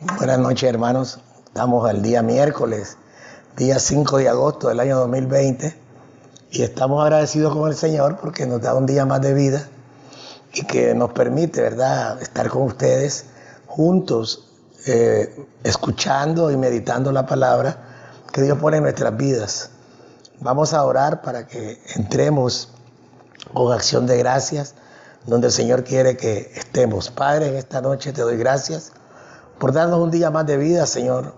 Buenas noches, hermanos. Estamos al día miércoles, día 5 de agosto del año 2020, y estamos agradecidos con el Señor porque nos da un día más de vida y que nos permite, ¿verdad?, estar con ustedes juntos, escuchando y meditando la palabra que Dios pone en nuestras vidas. Vamos a orar para que entremos con acción de gracias donde el Señor quiere que estemos. Padre, en esta noche te doy gracias por darnos un día más de vida, Señor,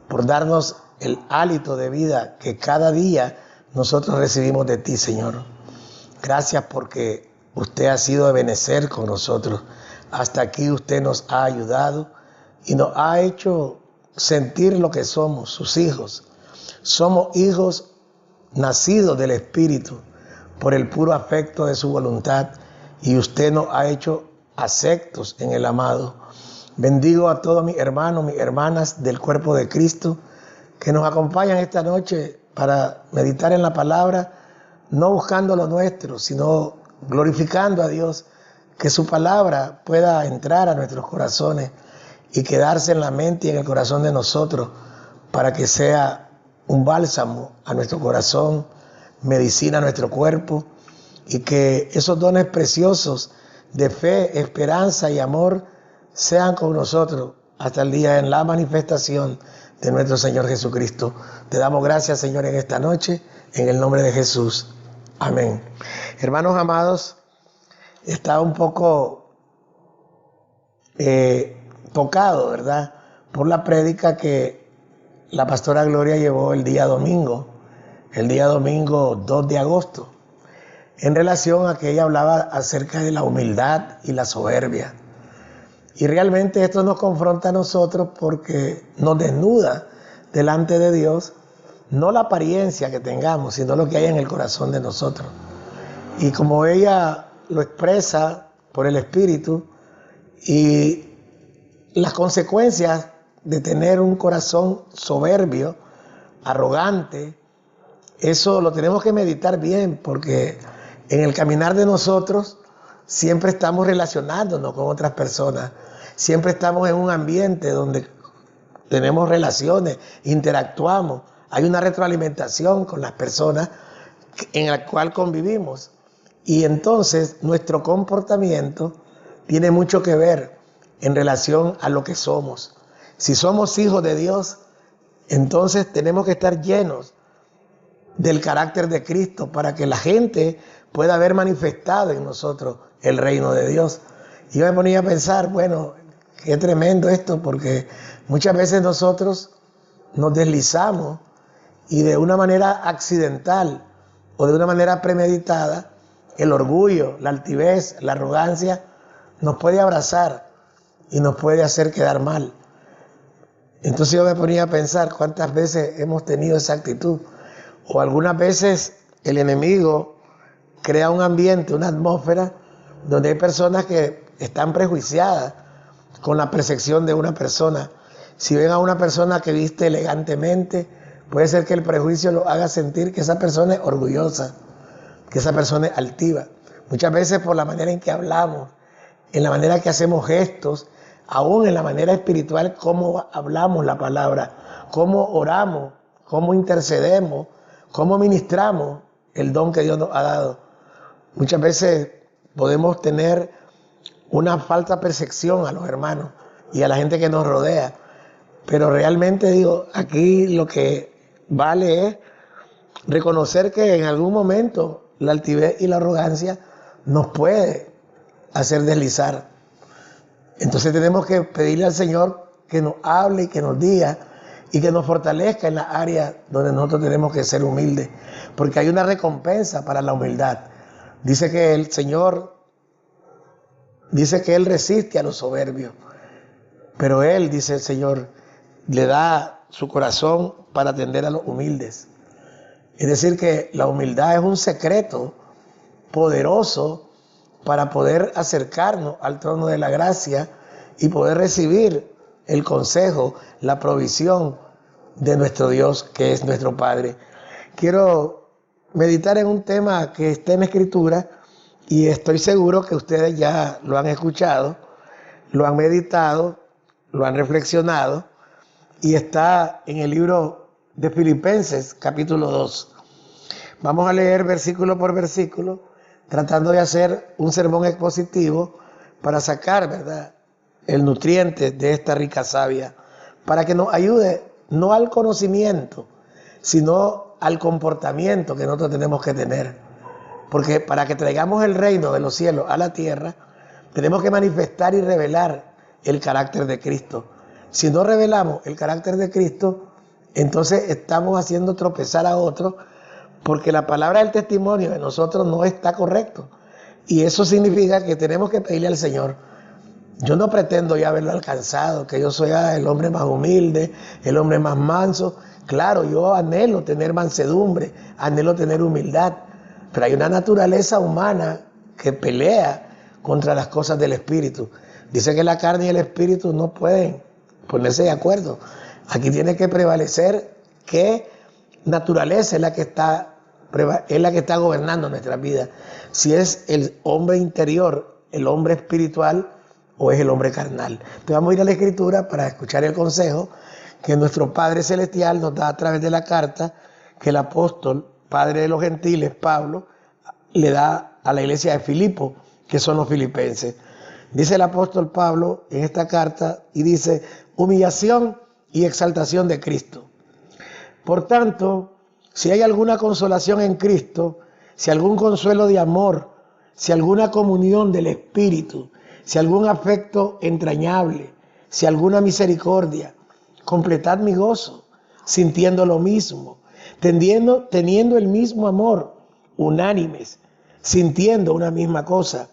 por darnos el hálito de vida que cada día nosotros recibimos de ti, Señor. Gracias porque usted ha sido de benecer con nosotros. Hasta aquí usted nos ha ayudado y nos ha hecho sentir lo que somos, sus hijos. Somos hijos nacidos del Espíritu por el puro afecto de su voluntad, y usted nos ha hecho aceptos en el amado. Bendigo a todos mis hermanos, mis hermanas del cuerpo de Cristo que nos acompañan esta noche para meditar en la palabra, no buscando lo nuestro, sino glorificando a Dios, que su palabra pueda entrar a nuestros corazones y quedarse en la mente y en el corazón de nosotros para que sea un bálsamo a nuestro corazón, medicina a nuestro cuerpo, y que esos dones preciosos de fe, esperanza y amor sean con nosotros hasta el día en la manifestación de nuestro Señor Jesucristo. Te damos gracias, Señor, en esta noche, en el nombre de Jesús. Amén. Hermanos amados, estaba un poco tocado, ¿verdad?, por la prédica que la pastora Gloria llevó el día domingo 2 de agosto, en relación a que ella hablaba acerca de la humildad y la soberbia. Y realmente esto nos confronta a nosotros porque nos desnuda delante de Dios, no la apariencia que tengamos, sino lo que hay en el corazón de nosotros. Y como ella lo expresa por el Espíritu, y las consecuencias de tener un corazón soberbio, arrogante, eso lo tenemos que meditar bien, porque en el caminar de nosotros siempre estamos relacionándonos con otras personas, siempre estamos en un ambiente donde tenemos relaciones, interactuamos, hay una retroalimentación con las personas en la cual convivimos, y entonces nuestro comportamiento tiene mucho que ver en relación a lo que somos. Si somos hijos de Dios, entonces tenemos que estar llenos del carácter de Cristo para que la gente pueda ver manifestado en nosotros el reino de Dios. Y yo me ponía a pensar, bueno, qué tremendo esto, porque muchas veces nosotros nos deslizamos y de una manera accidental o de una manera premeditada, el orgullo, la altivez, la arrogancia nos puede abrazar y nos puede hacer quedar mal. Entonces yo me ponía a pensar cuántas veces hemos tenido esa actitud, o algunas veces el enemigo crea un ambiente, una atmósfera donde hay personas que están prejuiciadas con la percepción de una persona. Si ven a una persona que viste elegantemente, puede ser que el prejuicio lo haga sentir que esa persona es orgullosa, que esa persona es altiva. Muchas veces por la manera en que hablamos, en la manera que hacemos gestos, aún en la manera espiritual, cómo hablamos la palabra, cómo oramos, cómo intercedemos, cómo ministramos el don que Dios nos ha dado. Muchas veces podemos tener una falsa percepción a los hermanos y a la gente que nos rodea, pero realmente digo, aquí lo que vale es reconocer que en algún momento la altivez y la arrogancia nos puede hacer deslizar. Entonces tenemos que pedirle al Señor que nos hable y que nos diga y que nos fortalezca en la área donde nosotros tenemos que ser humildes, porque hay una recompensa para la humildad. Dice que el Señor, dice que Él resiste a los soberbios, pero Él, dice el Señor, le da su corazón para atender a los humildes. Es decir, que la humildad es un secreto poderoso para poder acercarnos al trono de la gracia y poder recibir el consejo, la provisión de nuestro Dios, que es nuestro Padre. Quiero meditar en un tema que está en la Escritura y estoy seguro que ustedes ya lo han escuchado, lo han meditado lo han reflexionado y está en el libro de Filipenses, capítulo 2. Vamos a leer versículo por versículo, tratando de hacer un sermón expositivo para sacar, ¿verdad?, el nutriente de esta rica savia, para que nos ayude no al conocimiento, sino al comportamiento que nosotros tenemos que tener. Porque para que traigamos el reino de los cielos a la tierra, tenemos que manifestar y revelar el carácter de Cristo. Si no revelamos el carácter de Cristo, entonces estamos haciendo tropezar a otros, porque la palabra del testimonio de nosotros no está correcto. Y eso significa que tenemos que pedirle al Señor. Yo no pretendo ya haberlo alcanzado, que yo soy el hombre más humilde, el hombre más manso. Claro, yo anhelo tener mansedumbre, anhelo tener humildad, pero hay una naturaleza humana que pelea contra las cosas del espíritu. Dice que la carne y el espíritu no pueden ponerse de acuerdo. Aquí tiene que prevalecer qué naturaleza es la que está gobernando nuestra vida. Si es el hombre interior, el hombre espiritual, o es el hombre carnal. Entonces vamos a ir a la Escritura para escuchar el consejo que nuestro Padre Celestial nos da a través de la carta que el apóstol, padre de los gentiles, Pablo, le da a la iglesia de Filipo, que son los filipenses. Dice el apóstol Pablo en esta carta y dice: humillación y exaltación de Cristo. Por tanto, si hay alguna consolación en Cristo, si algún consuelo de amor, si alguna comunión del Espíritu, si algún afecto entrañable, si alguna misericordia, completad mi gozo, sintiendo lo mismo, teniendo el mismo amor, unánimes, sintiendo una misma cosa.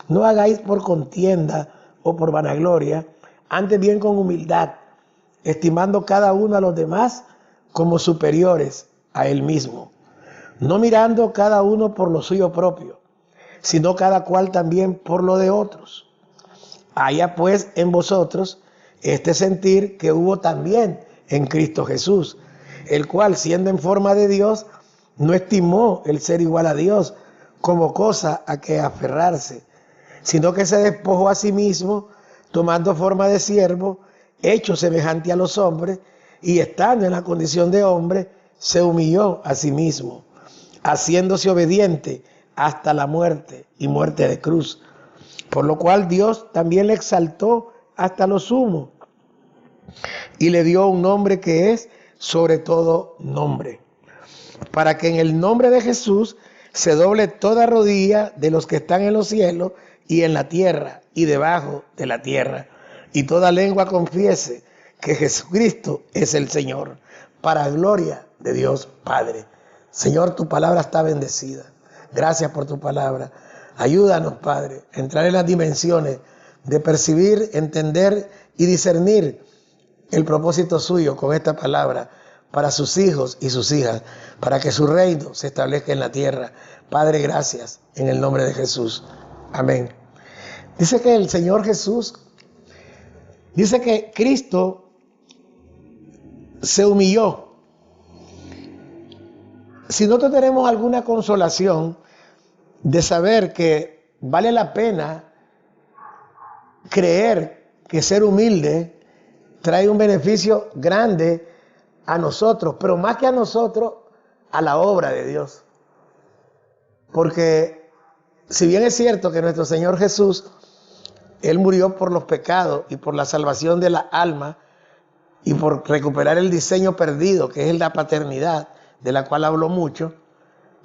No hagáis por contienda o por vanagloria, antes bien con humildad, estimando cada uno a los demás como superiores a él mismo, no mirando cada uno por lo suyo propio, sino cada cual también por lo de otros. Haya pues en vosotros este sentir que hubo también en Cristo Jesús, el cual, siendo en forma de Dios, no estimó el ser igual a Dios como cosa a que aferrarse, sino que se despojó a sí mismo, tomando forma de siervo, hecho semejante a los hombres, y estando en la condición de hombre, se humilló a sí mismo, haciéndose obediente hasta la muerte y muerte de cruz. Por lo cual Dios también le exaltó hasta lo sumo y le dio un nombre que es sobre todo nombre, para que en el nombre de Jesús se doble toda rodilla de los que están en los cielos y en la tierra y debajo de la tierra, y toda lengua confiese que Jesucristo es el Señor, para gloria de Dios Padre. Señor, tu palabra está bendecida. Gracias por tu palabra. Ayúdanos, Padre, a entrar en las dimensiones de percibir, entender y discernir el propósito suyo con esta palabra para sus hijos y sus hijas, para que su reino se establezca en la tierra. Padre, gracias, en el nombre de Jesús. Amén. Dice que el Señor Jesús, dice que Cristo se humilló. Si nosotros tenemos alguna consolación de saber que vale la pena creer que ser humilde trae un beneficio grande a nosotros, pero más que a nosotros, a la obra de Dios. Porque si bien es cierto que nuestro Señor Jesús, Él murió por los pecados y por la salvación de la alma y por recuperar el diseño perdido, que es la paternidad, de la cual hablo mucho,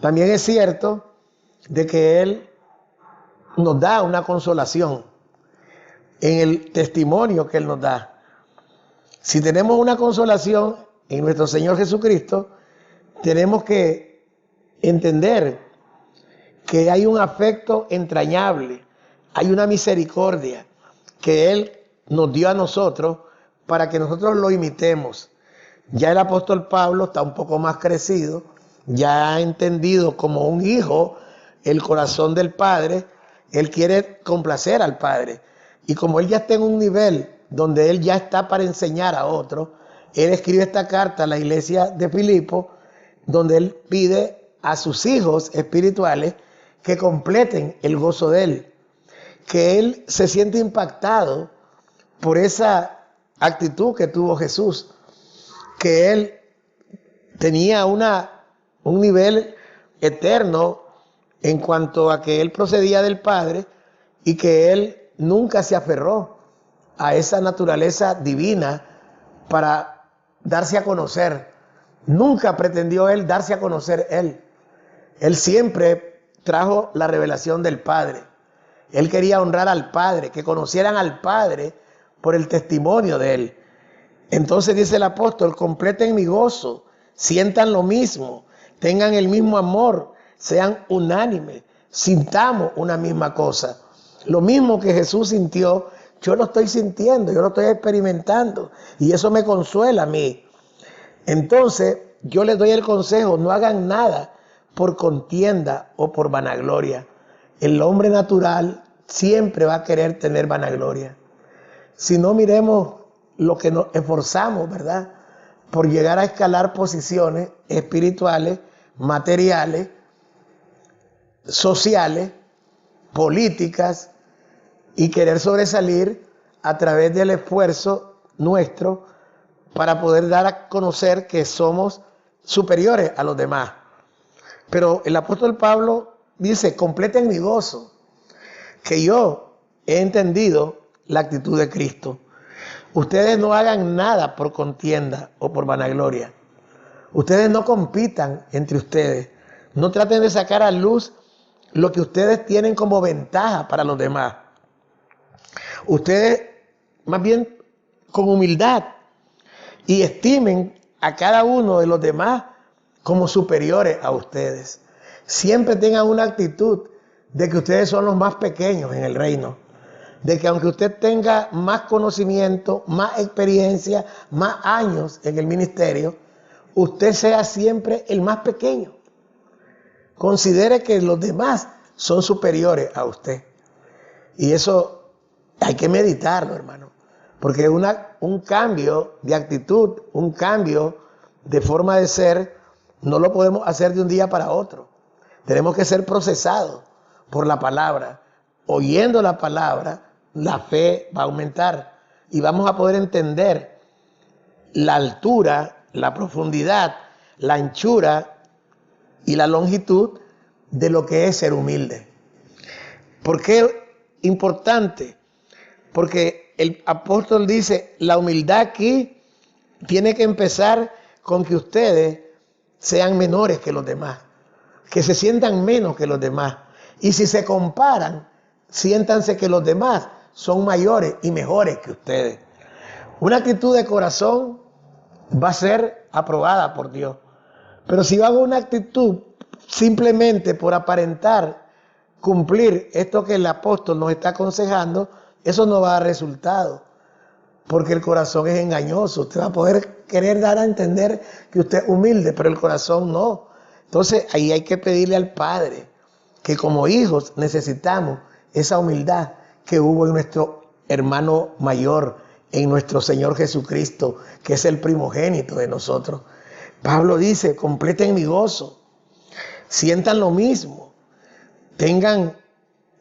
también es cierto de que Él nos da una consolación en el testimonio que Él nos da. Si tenemos una consolación en nuestro Señor Jesucristo, tenemos que entender que hay un afecto entrañable, hay una misericordia que Él nos dio a nosotros para que nosotros lo imitemos. Ya el apóstol Pablo está un poco más crecido, ya ha entendido como un hijo el corazón del Padre. Él quiere complacer al Padre. Y como él ya está en un nivel donde él ya está para enseñar a otros, él escribe esta carta a la iglesia de Filipo, donde él pide a sus hijos espirituales que completen el gozo de él, que él se siente impactado por esa actitud que tuvo Jesús, que Él tenía un nivel eterno en cuanto a que Él procedía del Padre y que Él nunca se aferró a esa naturaleza divina para darse a conocer. Nunca pretendió Él darse a conocer Él. Él siempre trajo la revelación del Padre. Él quería honrar al Padre, que conocieran al Padre por el testimonio de Él. Entonces dice el apóstol, completen mi gozo, sientan lo mismo, tengan el mismo amor, sean unánimes, sintamos una misma cosa. Lo mismo que Jesús sintió, yo lo estoy sintiendo, yo lo estoy experimentando y eso me consuela a mí. Entonces yo les doy el consejo, no hagan nada por contienda o por vanagloria. El hombre natural siempre va a querer tener vanagloria. Si no, miremos lo que nos esforzamos, ¿verdad?, por llegar a escalar posiciones espirituales, materiales, sociales, políticas y querer sobresalir a través del esfuerzo nuestro para poder dar a conocer que somos superiores a los demás. Pero el apóstol Pablo dice, completen mi gozo, que yo he entendido la actitud de Cristo. Ustedes no hagan nada por contienda o por vanagloria. Ustedes no compitan entre ustedes. No traten de sacar a luz lo que ustedes tienen como ventaja para los demás. Ustedes, más bien, con humildad, y estimen a cada uno de los demás como superiores a ustedes. Siempre tengan una actitud de que ustedes son los más pequeños en el reino. De que aunque usted tenga más conocimiento, más experiencia, más años en el ministerio, usted sea siempre el más pequeño. Considere que los demás son superiores a usted. Y eso hay que meditarlo, hermano. Porque es un cambio de actitud, un cambio de forma de ser, no lo podemos hacer de un día para otro. Tenemos que ser procesados por la palabra. Oyendo la palabra, la fe va a aumentar y vamos a poder entender la altura, la profundidad, la anchura y la longitud de lo que es ser humilde. ¿Por qué importante? Porque el apóstol dice, la humildad aquí tiene que empezar con que ustedes sean menores que los demás, que se sientan menos que los demás. Y si se comparan, siéntanse que los demás son mayores y mejores que ustedes. Una actitud de corazón va a ser aprobada por Dios. Pero si yo hago una actitud simplemente por aparentar cumplir esto que el apóstol nos está aconsejando, eso no va a dar resultado. Porque el corazón es engañoso. Usted va a poder querer dar a entender que usted es humilde, pero el corazón no. Entonces ahí hay que pedirle al Padre que como hijos necesitamos esa humildad que hubo en nuestro hermano mayor, en nuestro Señor Jesucristo, que es el primogénito de nosotros. Pablo dice, completen mi gozo, sientan lo mismo, tengan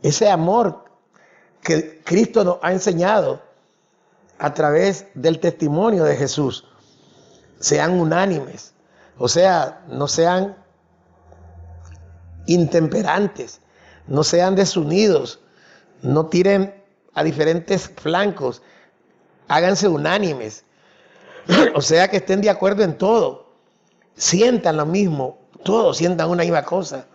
ese amor que Cristo nos ha enseñado a través del testimonio de Jesús. Sean unánimes, o sea, no sean intemperantes, no sean desunidos, no tiren a diferentes flancos, háganse unánimes, o sea que estén de acuerdo en todo, sientan lo mismo, todos sientan una misma cosa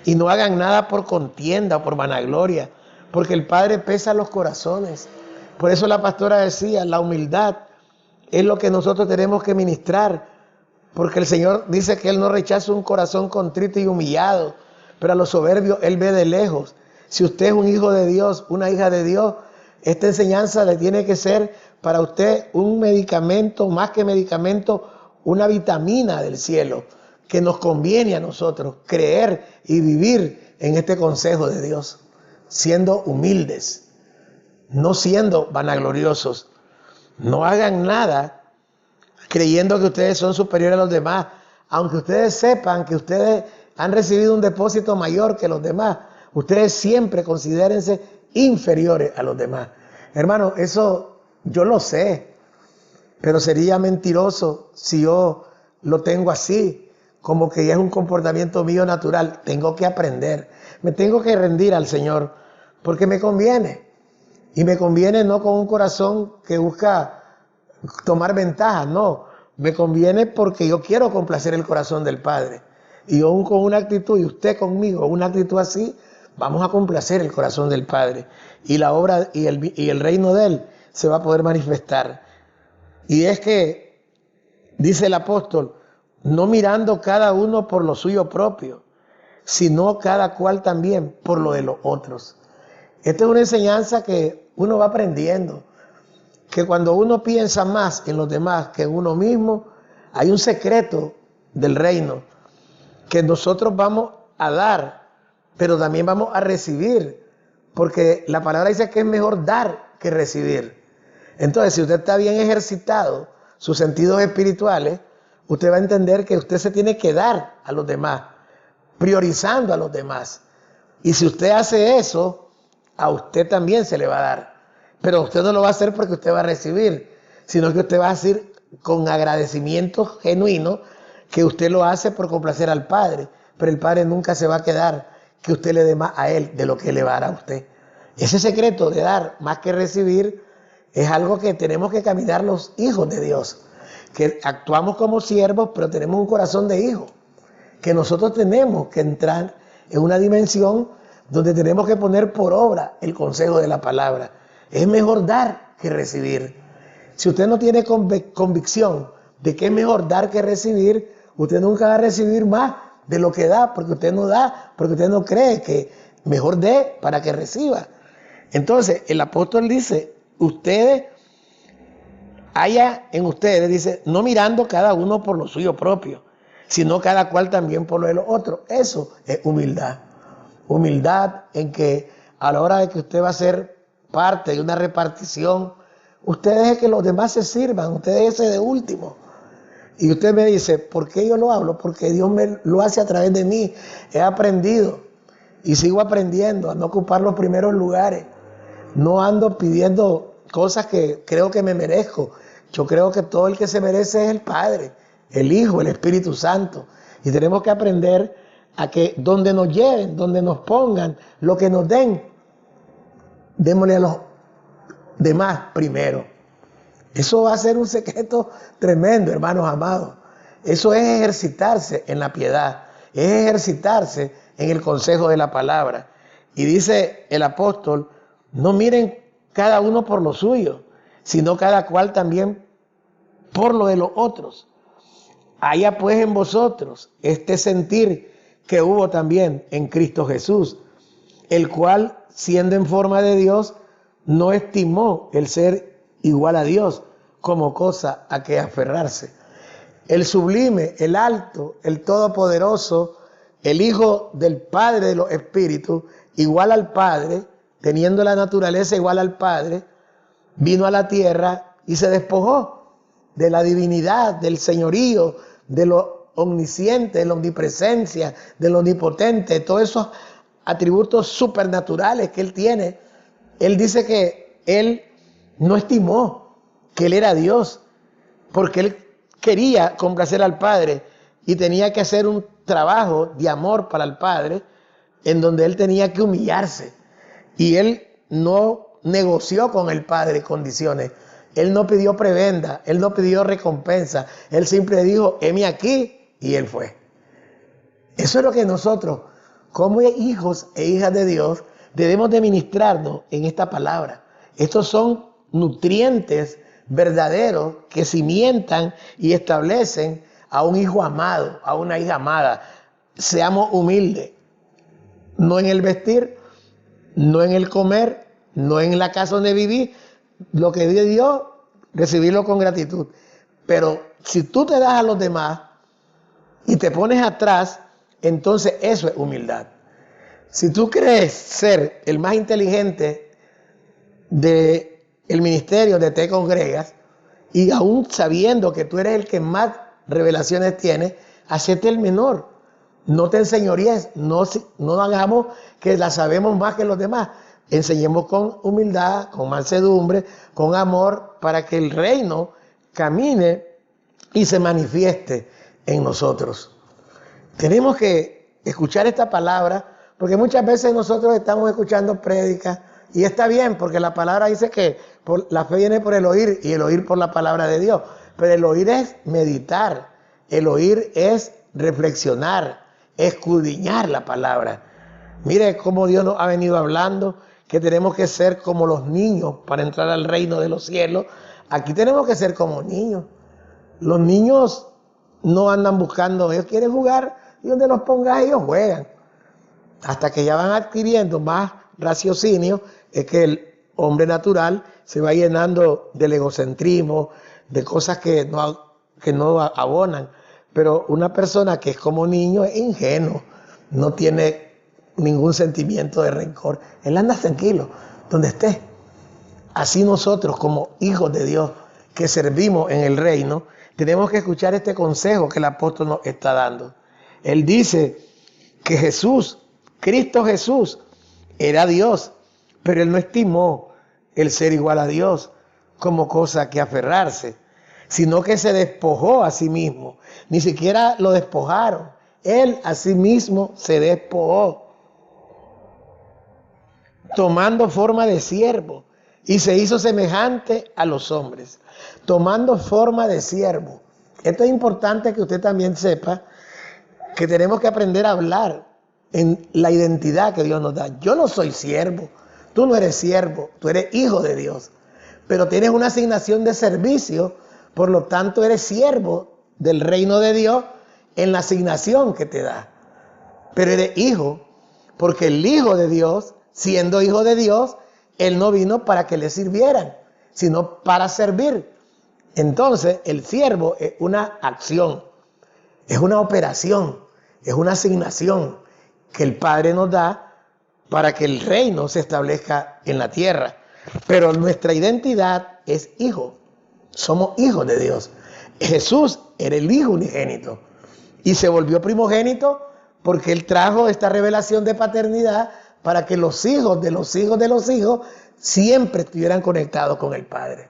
y no hagan nada por contienda o por vanagloria, porque el Padre pesa los corazones. Por eso la pastora decía, la humildad es lo que nosotros tenemos que ministrar, porque el Señor dice que Él no rechaza un corazón contrito y humillado, pero a los soberbios Él ve de lejos. Si usted es un hijo de Dios, una hija de Dios, esta enseñanza le tiene que ser para usted un medicamento, más que medicamento, una vitamina del cielo, que nos conviene a nosotros creer y vivir en este consejo de Dios, siendo humildes, no siendo vanagloriosos. No hagan nada creyendo que ustedes son superiores a los demás, aunque ustedes sepan que ustedes han recibido un depósito mayor que los demás. Ustedes siempre considérense inferiores a los demás. Hermano, eso yo lo sé. Pero sería mentiroso si yo lo tengo así, como que ya es un comportamiento mío natural. Tengo que aprender, me tengo que rendir al Señor, porque me conviene. Y me conviene no con un corazón que busca tomar ventaja, no. Me conviene porque yo quiero complacer el corazón del Padre. Y yo con una actitud, y usted conmigo, una actitud así, vamos a complacer el corazón del Padre. Y la obra y el reino de Él se va a poder manifestar. Y es que, dice el apóstol, no mirando cada uno por lo suyo propio, sino cada cual también por lo de los otros. Esta es una enseñanza que uno va aprendiendo, que cuando uno piensa más en los demás que en uno mismo, hay un secreto del reino, que nosotros vamos a dar, pero también vamos a recibir, porque la palabra dice que es mejor dar que recibir. Entonces, si usted está bien ejercitado, sus sentidos espirituales, usted va a entender que usted se tiene que dar a los demás, priorizando a los demás. Y si usted hace eso, a usted también se le va a dar. Pero usted no lo va a hacer porque usted va a recibir, sino que usted va a decir con agradecimiento genuino que usted lo hace por complacer al Padre. Pero el Padre nunca se va a quedar que usted le dé más a Él de lo que le va a dar a usted. Ese secreto de dar más que recibir es algo que tenemos que caminar los hijos de Dios, que actuamos como siervos, pero tenemos un corazón de hijo, que nosotros tenemos que entrar en una dimensión donde tenemos que poner por obra el consejo de la palabra. Es mejor dar que recibir. Si usted no tiene convicción de que es mejor dar que recibir, usted nunca va a recibir más de lo que da, porque usted no da, porque usted no cree que mejor dé para que reciba. Entonces, el apóstol dice, haya en ustedes, dice, no mirando cada uno por lo suyo propio, sino cada cual también por lo de los otros. Eso es humildad. Humildad en que a la hora de que usted va a ser parte de una repartición, usted deje que los demás se sirvan, usted déjese de último. Y usted me dice, ¿por qué yo lo hablo? Porque Dios me lo hace a través de mí. He aprendido y sigo aprendiendo a no ocupar los primeros lugares. No ando pidiendo cosas que creo que me merezco. Yo creo que todo el que se merece es el Padre, el Hijo, el Espíritu Santo. Y tenemos que aprender a que donde nos lleven, donde nos pongan, lo que nos den, démosle a los demás primero. Eso va a ser un secreto tremendo, hermanos amados. Eso es ejercitarse en la piedad, es ejercitarse en el consejo de la palabra. Y dice el apóstol, no miren cada uno por lo suyo, sino cada cual también por lo de los otros. Haya pues en vosotros este sentir que hubo también en Cristo Jesús, el cual, siendo en forma de Dios, no estimó el ser igual a Dios como cosa a que aferrarse. El sublime, el alto, el todopoderoso, el Hijo del Padre de los Espíritus, igual al Padre, teniendo la naturaleza igual al Padre, vino a la tierra y se despojó de la divinidad, del señorío, de lo omnisciente, de la omnipresencia, de lo omnipotente, todos esos atributos supernaturales que Él tiene. Él dice que Él no estimó que Él era Dios, porque Él quería complacer al Padre y tenía que hacer un trabajo de amor para el Padre, en donde Él tenía que humillarse. Y Él no negoció con el Padre condiciones. Él no pidió prebenda, Él no pidió recompensa. Él siempre dijo, heme aquí, y Él fue. Eso es lo que nosotros, como hijos e hijas de Dios, debemos de ministrarnos en esta palabra. Estos son nutrientes verdaderos que cimientan y establecen a un hijo amado, a una hija amada. Seamos humildes, no en el vestir, no en el comer, no en la casa donde vivir. Lo que Dios dio, recibirlo con gratitud. Pero si tú te das a los demás y te pones atrás, entonces eso es humildad. Si tú crees ser el más inteligente del ministerio donde te congregas, y aún sabiendo que tú eres el que más revelaciones tiene, hacete el menor. No te enseñoríes, no hagamos que la sabemos más que los demás. Enseñemos con humildad, con mansedumbre, con amor, para que el reino camine y se manifieste en nosotros. Tenemos que escuchar esta palabra, porque muchas veces nosotros estamos escuchando prédicas, y está bien, porque la palabra dice que la fe viene por el oír, y el oír por la palabra de Dios. Pero el oír es meditar, el oír es reflexionar, escudriñar la palabra. Mire cómo Dios nos ha venido hablando, que tenemos que ser como los niños para entrar al reino de los cielos. Aquí tenemos que ser como niños. Los niños no andan buscando, ellos quieren jugar, y donde los pongas ellos juegan. Hasta que ya van adquiriendo más raciocinio, es que el hombre natural se va llenando del egocentrismo, de cosas que no abonan. Pero una persona que es como niño es ingenuo, no tiene ningún sentimiento de rencor. Él anda tranquilo, donde esté. Así nosotros, como hijos de Dios, que servimos en el reino, tenemos que escuchar este consejo que el apóstol nos está dando. Él dice que Jesús, Cristo Jesús, era Dios, pero él no estimó el ser igual a Dios como cosa que aferrarse, sino que se despojó a sí mismo. Ni siquiera lo despojaron. Él a sí mismo se despojó, tomando forma de siervo, y se hizo semejante a los hombres, tomando forma de siervo. Esto es importante que usted también sepa que tenemos que aprender a hablar en la identidad que Dios nos da. Yo no soy siervo, tú no eres siervo, tú eres hijo de Dios, pero tienes una asignación de servicio, por lo tanto eres siervo del reino de Dios en la asignación que te da. Pero eres hijo, porque el Hijo de Dios, siendo hijo de Dios, él no vino para que le sirvieran, sino para servir. Entonces, el siervo es una acción, es una operación, es una asignación que el Padre nos da para que el reino se establezca en la tierra. Pero nuestra identidad es hijo. Somos hijos de Dios. Jesús era el Hijo unigénito y se volvió primogénito porque él trajo esta revelación de paternidad para que los hijos de los hijos de los hijos siempre estuvieran conectados con el Padre.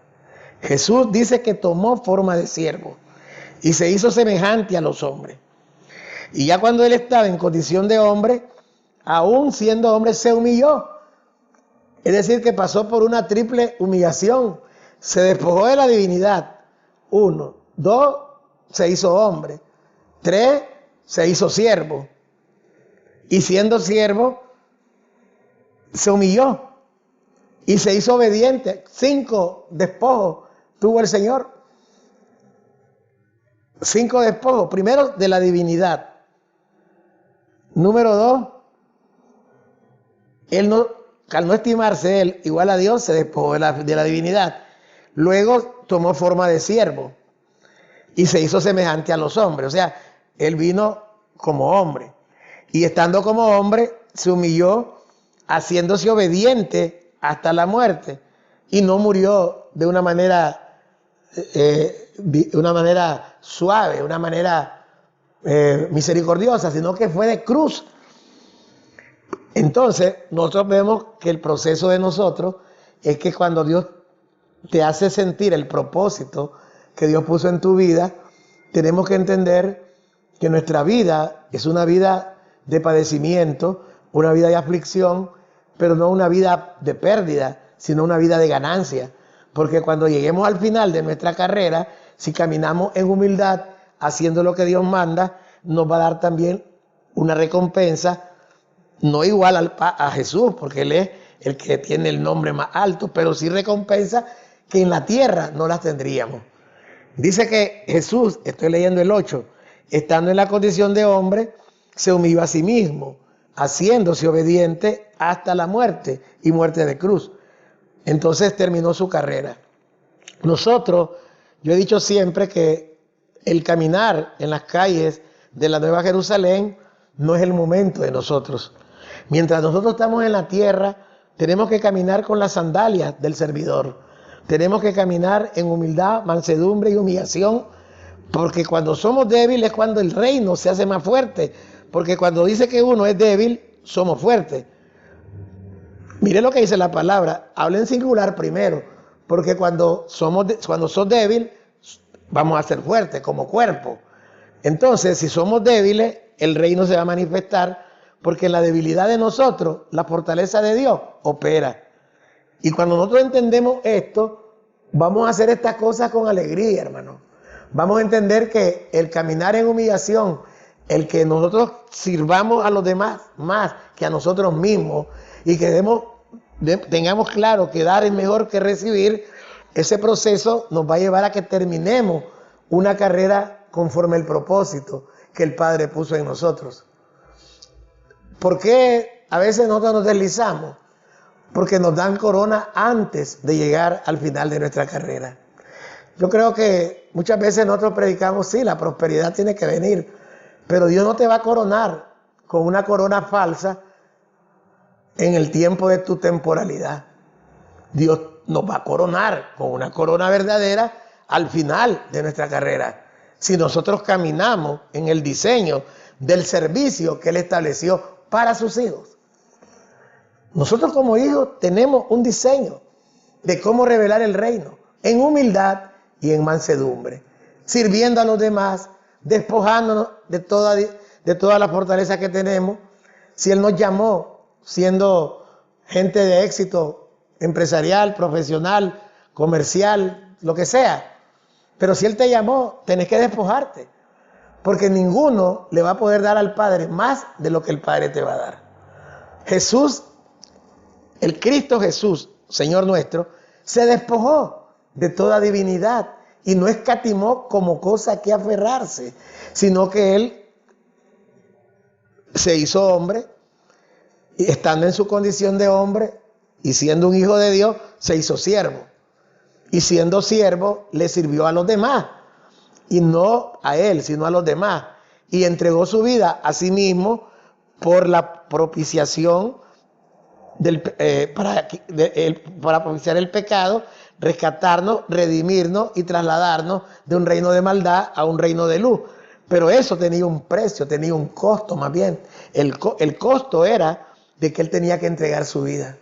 Jesús dice que tomó forma de siervo y se hizo semejante a los hombres. Y ya cuando él estaba en condición de hombre, aún siendo hombre, se humilló. Es decir, que pasó por una triple humillación. Se despojó de la divinidad. 1, 2, se hizo hombre. 3, se hizo siervo. Y siendo siervo, se humilló y se hizo obediente. 5 despojos tuvo el Señor. 5 despojos. Primero, de la divinidad. Número 2, al no estimarse él igual a Dios, se despojó de la divinidad. Luego tomó forma de siervo y se hizo semejante a los hombres. O sea, él vino como hombre. Y estando como hombre, se humilló, haciéndose obediente hasta la muerte. Y no murió de una manera suave, una manera misericordiosa, sino que fue de cruz. Entonces, nosotros vemos que el proceso de nosotros es que cuando Dios te hace sentir el propósito que Dios puso en tu vida, tenemos que entender que nuestra vida es una vida de padecimiento, una vida de aflicción, pero no una vida de pérdida, sino una vida de ganancia. Porque cuando lleguemos al final de nuestra carrera, si caminamos en humildad, haciendo lo que Dios manda, nos va a dar también una recompensa, no igual a Jesús, porque Él es el que tiene el nombre más alto, pero sí recompensa que en la tierra no las tendríamos. Dice que Jesús, estoy leyendo el 8, estando en la condición de hombre, se humilló a sí mismo, haciéndose obediente hasta la muerte y muerte de cruz. Entonces terminó su carrera. Nosotros, yo he dicho siempre que el caminar en las calles de la Nueva Jerusalén no es el momento de nosotros. Mientras nosotros estamos en la tierra, tenemos que caminar con las sandalias del servidor. Tenemos que caminar en humildad, mansedumbre y humillación, porque cuando somos débiles es cuando el reino se hace más fuerte. Porque cuando dice que uno es débil, somos fuertes. Mire lo que dice la palabra, habla en singular primero, porque cuando sos débil, vamos a ser fuertes como cuerpo. Entonces, si somos débiles, el reino se va a manifestar porque en la debilidad de nosotros, la fortaleza de Dios opera. Y cuando nosotros entendemos esto, vamos a hacer estas cosas con alegría, hermano. Vamos a entender que el caminar en humillación, el que nosotros sirvamos a los demás más que a nosotros mismos y que tengamos claro que dar es mejor que recibir, ese proceso nos va a llevar a que terminemos una carrera conforme el propósito que el Padre puso en nosotros. ¿Por qué a veces nosotros nos deslizamos? Porque nos dan corona antes de llegar al final de nuestra carrera. Yo creo que muchas veces nosotros predicamos, sí, la prosperidad tiene que venir, pero Dios no te va a coronar con una corona falsa en el tiempo de tu temporalidad. Dios nos va a coronar con una corona verdadera al final de nuestra carrera, si nosotros caminamos en el diseño del servicio que Él estableció para sus hijos. Nosotros como hijos tenemos un diseño de cómo revelar el reino, en humildad y en mansedumbre, sirviendo a los demás, despojándonos de toda la fortaleza que tenemos. Si Él nos llamó siendo gente de éxito empresarial, profesional, comercial, lo que sea, pero si Él te llamó, tenés que despojarte, porque ninguno le va a poder dar al Padre más de lo que el Padre te va a dar. Jesús, el Cristo Jesús, Señor nuestro, se despojó de toda divinidad y no escatimó como cosa que aferrarse, sino que Él se hizo hombre y estando en su condición de hombre y siendo un hijo de Dios, se hizo siervo. Y siendo siervo, le sirvió a los demás. Y no a Él, sino a los demás. Y entregó su vida a sí mismo por la propiciación para propiciar el pecado, rescatarnos, redimirnos y trasladarnos de un reino de maldad a un reino de luz. Pero eso tenía un precio, tenía un costo más bien. El costo era de que Él tenía que entregar su vida.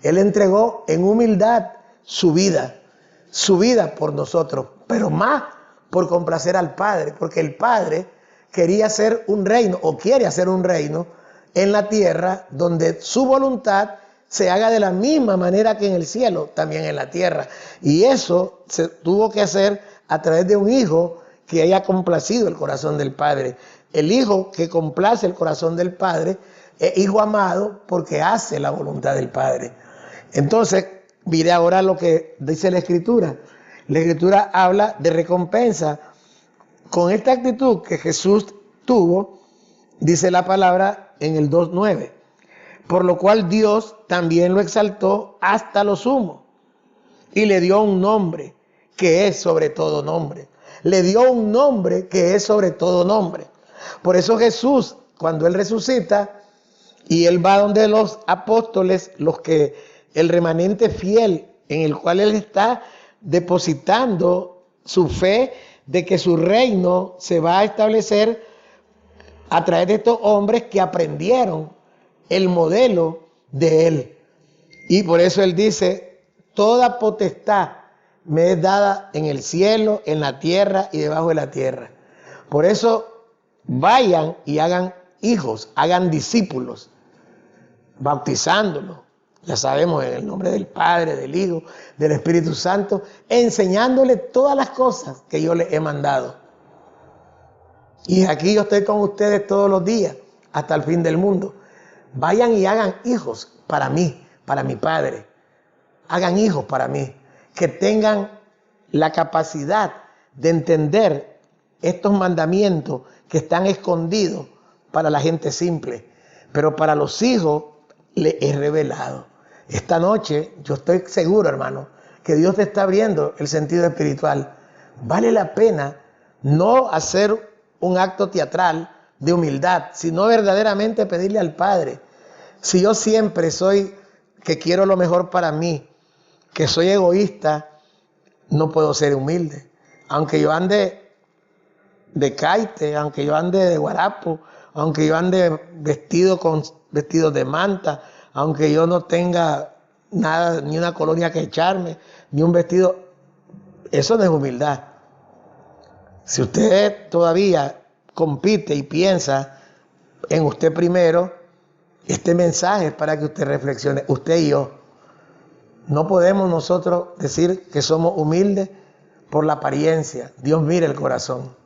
Él entregó en humildad su vida por nosotros, pero más por complacer al Padre, porque el Padre quería hacer un reino, o quiere hacer un reino en la tierra, donde su voluntad se haga de la misma manera que en el cielo, también en la tierra. Y eso se tuvo que hacer a través de un hijo que haya complacido el corazón del Padre. El hijo que complace el corazón del Padre es hijo amado porque hace la voluntad del Padre. Entonces, mire ahora lo que dice la Escritura. La Escritura habla de recompensa. Con esta actitud que Jesús tuvo, dice la palabra en el 2:9, por lo cual Dios también lo exaltó hasta lo sumo y le dio un nombre que es sobre todo nombre. Le dio un nombre que es sobre todo nombre. Por eso Jesús, cuando Él resucita y Él va donde los apóstoles, el remanente fiel en el cual Él está depositando su fe de que su reino se va a establecer a través de estos hombres que aprendieron el modelo de Él. Y por eso Él dice, toda potestad me es dada en el cielo, en la tierra y debajo de la tierra. Por eso vayan y hagan hijos, hagan discípulos, bautizándolos. Ya sabemos, en el nombre del Padre, del Hijo, del Espíritu Santo, enseñándole todas las cosas que yo les he mandado. Y aquí yo estoy con ustedes todos los días, hasta el fin del mundo. Vayan y hagan hijos para mí, para mi Padre. Hagan hijos para mí, que tengan la capacidad de entender estos mandamientos que están escondidos para la gente simple, pero para los hijos les he revelado. Esta noche yo estoy seguro, hermano, que Dios te está abriendo el sentido espiritual. Vale la pena no hacer un acto teatral de humildad, sino verdaderamente pedirle al Padre. Si yo siempre soy que quiero lo mejor para mí, que soy egoísta, no puedo ser humilde. Aunque yo ande de caite, aunque yo ande de guarapo, aunque yo ande vestido con vestidos de manta, aunque yo no tenga nada, ni una colonia que echarme, ni un vestido, eso no es humildad. Si usted todavía compite y piensa en usted primero, este mensaje es para que usted reflexione, usted y yo. No podemos nosotros decir que somos humildes por la apariencia. Dios mira el corazón.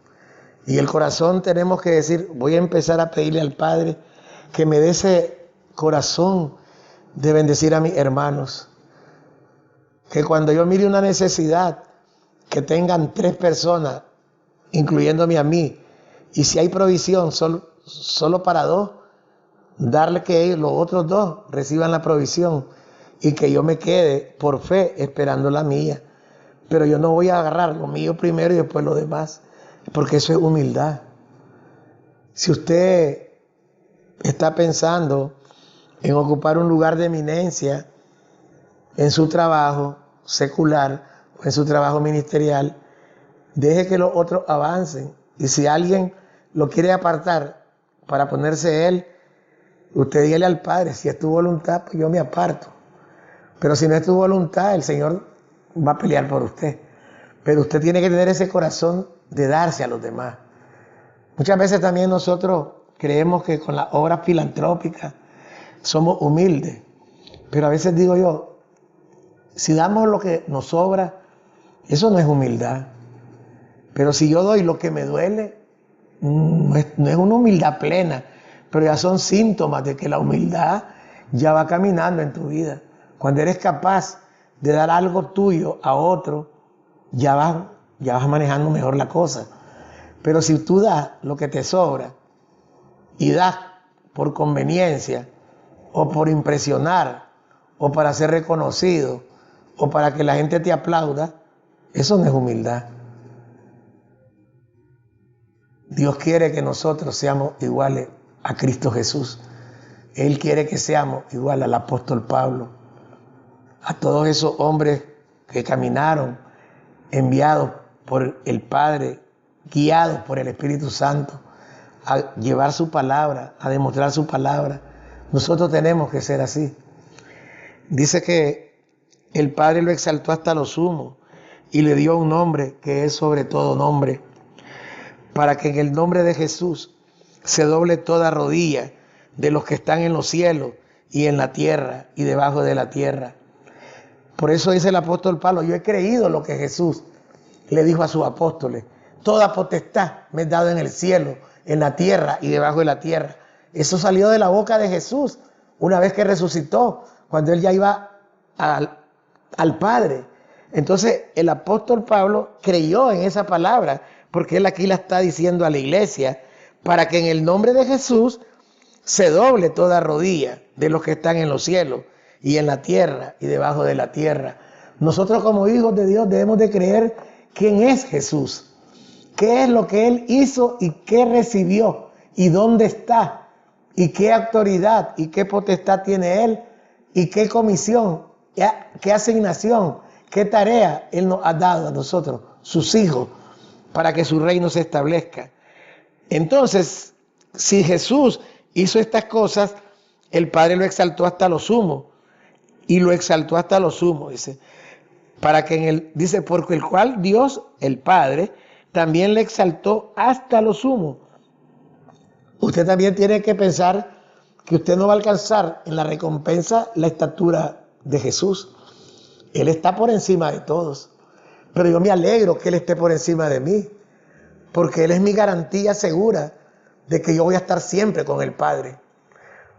Y el corazón tenemos que decir, voy a empezar a pedirle al Padre que me dé ese corazón de bendecir a mis hermanos. Que cuando yo mire una necesidad, que tengan 3 personas, incluyéndome a mí, y si hay provisión solo para 2, darle que ellos, los otros 2 reciban la provisión y que yo me quede por fe esperando la mía. Pero yo no voy a agarrar lo mío primero y después lo demás, porque eso es humildad. Si usted está pensando en ocupar un lugar de eminencia en su trabajo secular o en su trabajo ministerial, deje que los otros avancen. Y si alguien lo quiere apartar para ponerse él, usted dígale al Padre, si es tu voluntad, pues yo me aparto. Pero si no es tu voluntad, el Señor va a pelear por usted. Pero usted tiene que tener ese corazón de darse a los demás. Muchas veces también nosotros creemos que con las obras filantrópicas somos humildes. Pero a veces digo yo, si damos lo que nos sobra, eso no es humildad. Pero si yo doy lo que me duele, no es una humildad plena, pero ya son síntomas de que la humildad ya va caminando en tu vida. Cuando eres capaz de dar algo tuyo a otro, ya vas manejando mejor la cosa. Pero si tú das lo que te sobra y das por conveniencia o por impresionar o para ser reconocido o para que la gente te aplauda, eso no es humildad. Dios quiere que nosotros seamos iguales a Cristo Jesús. Él quiere que seamos igual al apóstol Pablo, a todos esos hombres que caminaron enviados por el Padre, guiados por el Espíritu Santo, a llevar su palabra, a demostrar su palabra. Nosotros tenemos que ser así. Dice que el Padre lo exaltó hasta lo sumo y le dio un nombre que es sobre todo nombre, para que en el nombre de Jesús se doble toda rodilla de los que están en los cielos y en la tierra y debajo de la tierra. Por eso dice el apóstol Pablo, yo he creído lo que Jesús le dijo a sus apóstoles. Toda potestad me es dada en el cielo, en la tierra y debajo de la tierra. Eso salió de la boca de Jesús una vez que resucitó, cuando él ya iba al Padre. Entonces el apóstol Pablo creyó en esa palabra, porque él aquí la está diciendo a la iglesia, para que en el nombre de Jesús se doble toda rodilla de los que están en los cielos y en la tierra y debajo de la tierra. Nosotros como hijos de Dios debemos de creer quién es Jesús, qué es lo que Él hizo y qué recibió y dónde está y qué autoridad y qué potestad tiene Él y qué comisión, qué asignación, qué tarea Él nos ha dado a nosotros, sus hijos, para que su reino se establezca. Entonces, si Jesús hizo estas cosas, el Padre lo exaltó hasta lo sumo. Y lo exaltó hasta lo sumo, dice. Para que dice, porque el cual Dios, el Padre, también le exaltó hasta lo sumo. Usted también tiene que pensar que usted no va a alcanzar en la recompensa la estatura de Jesús. Él está por encima de todos. Pero yo me alegro que Él esté por encima de mí, porque Él es mi garantía segura de que yo voy a estar siempre con el Padre.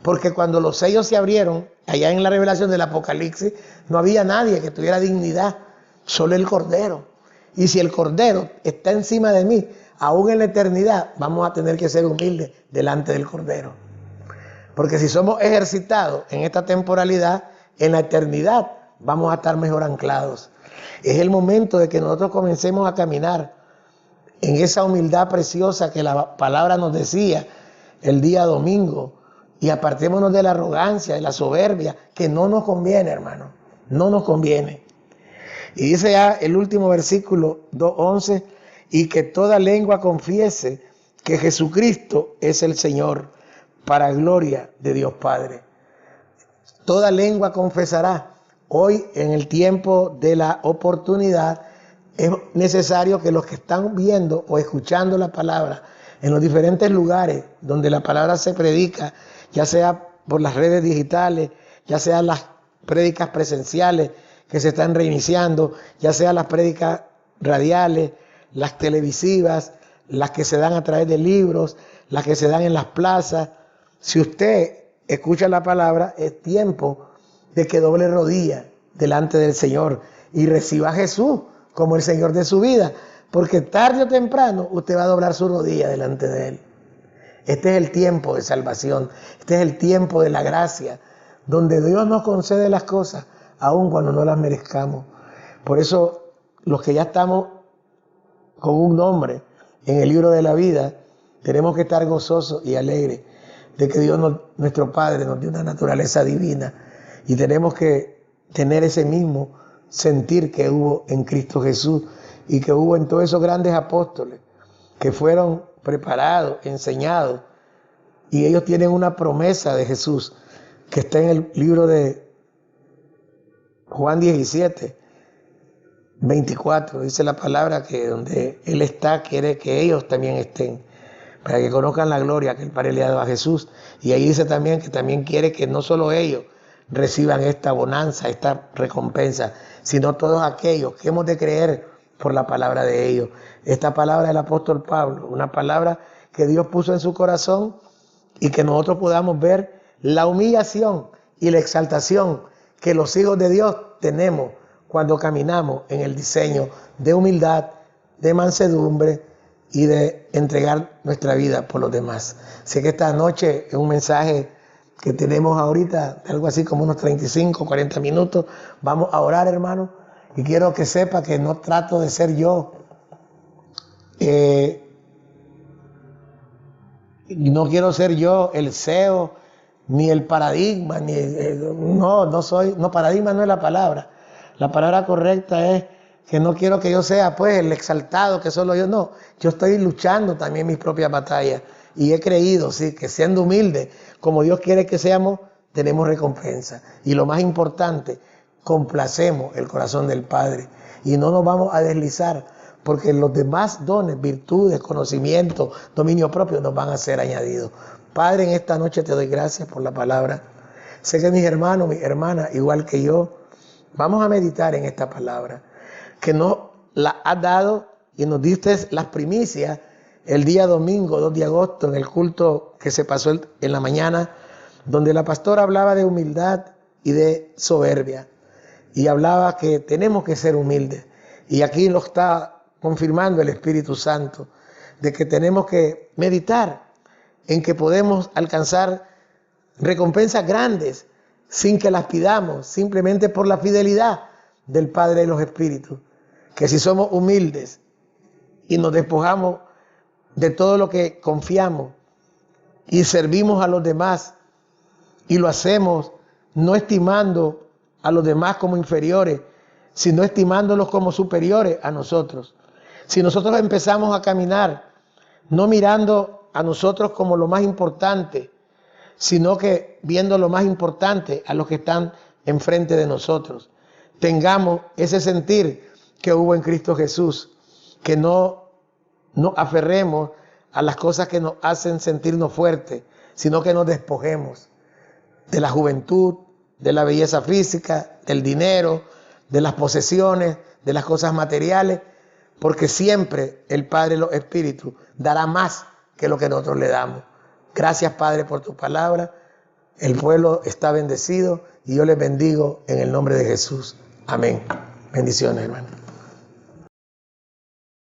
Porque cuando los sellos se abrieron, allá en la revelación del Apocalipsis, no había nadie que tuviera dignidad, solo el Cordero. Y si el Cordero está encima de mí, aún en la eternidad, vamos a tener que ser humildes delante del Cordero. Porque si somos ejercitados en esta temporalidad, en la eternidad vamos a estar mejor anclados. Es el momento de que nosotros comencemos a caminar en esa humildad preciosa que la palabra nos decía el día domingo, y apartémonos de la arrogancia, de la soberbia, que no nos conviene, hermano, no nos conviene. Y dice ya el último versículo 2:11, y que toda lengua confiese que Jesucristo es el Señor, para gloria de Dios Padre. Toda lengua confesará. Hoy, en el tiempo de la oportunidad, es necesario que los que están viendo o escuchando la palabra en los diferentes lugares donde la palabra se predica, ya sea por las redes digitales, ya sea las prédicas presenciales que se están reiniciando, ya sea las prédicas radiales, las televisivas, las que se dan a través de libros, las que se dan en las plazas. Si usted escucha la palabra, es tiempo de que doble rodilla delante del Señor y reciba a Jesús como el Señor de su vida, porque tarde o temprano usted va a doblar su rodilla delante de Él. Este es el tiempo de salvación, este es el tiempo de la gracia, donde Dios nos concede las cosas, aun cuando no las merezcamos. Por eso, los que ya estamos con un nombre en el libro de la vida, tenemos que estar gozosos y alegres de que Dios, nuestro Padre, nos dio una naturaleza divina, y tenemos que tener ese mismo sentir que hubo en Cristo Jesús y que hubo en todos esos grandes apóstoles que fueron preparados, enseñados, y ellos tienen una promesa de Jesús que está en el libro de Juan 17, 24. Dice la palabra que donde Él está, quiere que ellos también estén, para que conozcan la gloria que el Padre le ha dado a Jesús. Y ahí dice también que también quiere que no solo ellos reciban esta bonanza, esta recompensa, sino todos aquellos que hemos de creer por la palabra de ellos. Esta palabra del apóstol Pablo, una palabra que Dios puso en su corazón, y que nosotros podamos ver la humillación y la exaltación que los hijos de Dios tenemos cuando caminamos en el diseño de humildad, de mansedumbre y de entregar nuestra vida por los demás. Sé que esta noche es un mensaje que tenemos ahorita, algo así como unos 35, 40 minutos. Vamos a orar, hermano, y quiero que sepa que no trato de ser yo. No quiero ser yo el CEO, ni el paradigma, paradigma no es la palabra. La palabra correcta es que no quiero que yo sea pues el exaltado, que solo yo, no. Yo estoy luchando también mis propias batallas, y he creído, sí, que siendo humilde, como Dios quiere que seamos, tenemos recompensa. Y lo más importante, complacemos el corazón del Padre y no nos vamos a deslizar, porque los demás dones, virtudes, conocimiento, dominio propio nos van a ser añadidos. Padre, en esta noche te doy gracias por la palabra. Sé que mis hermanos, mis hermanas, igual que yo, vamos a meditar en esta palabra, que nos la has dado y nos diste las primicias el día domingo 2 de agosto en el culto que se pasó en la mañana, donde la pastora hablaba de humildad y de soberbia, y hablaba que tenemos que ser humildes. Y aquí lo está confirmando el Espíritu Santo, de que tenemos que meditar en que podemos alcanzar recompensas grandes sin que las pidamos, simplemente por la fidelidad del Padre de los Espíritus. Que si somos humildes y nos despojamos de todo lo que confiamos y servimos a los demás, y lo hacemos no estimando a los demás como inferiores, sino estimándolos como superiores a nosotros. Si nosotros empezamos a caminar no mirando a nosotros como lo más importante, sino que viendo lo más importante a los que están enfrente de nosotros, tengamos ese sentir que hubo en Cristo Jesús, que no nos aferremos a las cosas que nos hacen sentirnos fuertes, sino que nos despojemos de la juventud, de la belleza física, del dinero, de las posesiones, de las cosas materiales, porque siempre el Padre de los Espíritus dará más que lo que nosotros le damos. Gracias, Padre, por tu palabra. El pueblo está bendecido y yo les bendigo en el nombre de Jesús. Amén. Bendiciones, hermano.